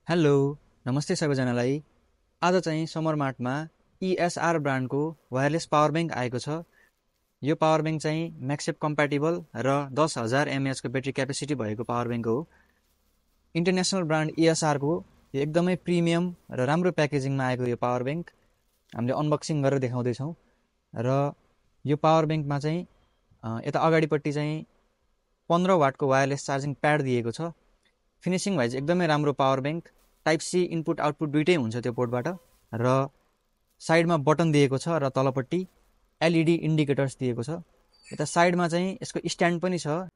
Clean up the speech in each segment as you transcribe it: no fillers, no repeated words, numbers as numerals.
Hello, नमस्ते सबैजनालाई। आज चाहिँ समर मार्टमा ESR ब्रान्डको वायरलेस पावर ब्याङ्क आएको छ। यो पावर ब्याङ्क चाहिँ म्याक्सेप कम्प्याटिबल र 10,000 mAh को ब्याट्री क्यापेसिटी भएको पावर ब्याङ्क हो। इन्टरनेसनल ब्रान्ड ESR को यो एकदमै प्रिमियम र राम्रो प्याकेजिङमा आएको यो पावर ब्याङ्क हामीले अनबक्सिङ गरेर देखाउँदैछौँ। र यो पावर ब्याङ्कमा चाहिँ यता अगाडिपट्टि चाहिँ 15 वाटको वायरलेस चार्जिङ प्याड दिएको छ। फिनिसिङ वाइज एकदमै राम्रो power bank. Type C input output दुइटै हुन्छ त्यो पोर्टबाट। र साइडमा बटन दिएको छ र तलपट्टि LED इन्डिकेटर्स दिएको छ। यता साइडमा चाहिँ यसको स्ट्यान्ड पनि छ।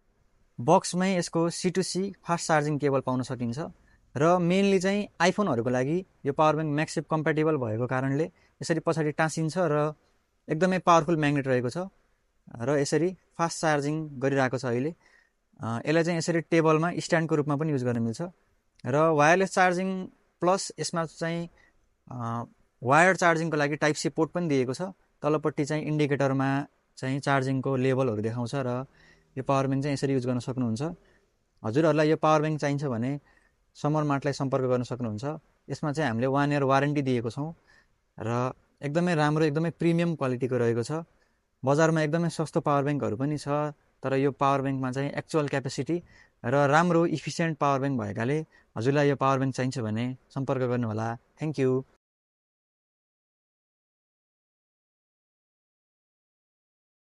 बक्समै यसको C2C फास्ट चार्जिङ केबल पाउन सकिन्छ। र मेनली चाहिँ आइफोनहरूको लागि यो पावर ब्याङ्क म्याक्सिप कम्प्याटिबल भएको कारणले यसरी पछाडि टाँसिन्छ र एकदमै पावरफुल म्याग्नेट रहेको छ र यसरी फास्ट चार्जिङ गरिरहेको छ अहिले। यसलाई चाहिँ यसरी टेबलमा स्ट्यान्डको रूपमा पनि युज गर्न मिल्छ। र वायरलेस चार्जिङ प्लस यसमा चाहिँ वायर्ड चार्जिङको लागि टाइप सी पोर्ट पनि दिएको छ। तलपट्टि चाहिँ इन्डिकेटरमा चाहिँ चार्जिङको लेभलहरू देखाउँछ र यो पावर ब्याङ्क चाहिँ यसरी युज गर्न सक्नुहुन्छ। हजुरहरूलाई यो पावर ब्याङ्क चाहिन्छ भने समर मार्टलाई सम्पर्क गर्न सक्नुहुन्छ। यसमा चाहिँ हामीले 1 इयर वारेन्टी दिएको छौँ र एकदमै राम्रो एकदमै प्रिमियम क्वालिटीको रहेको छ। बजारमा एकदमै सस्तो पावर ब्याङ्कहरू पनि छ, तर यो पावर ब्याङ्कमा चाहिँ एक्चुअल क्यापेसिटी र राम्रो इफिसियन्ट पावर ब्याङ्क भएकाले हजुरलाई यो पावर ब्याङ्क चाहिन्छ भने सम्पर्क गर्नुहोला। Thank you.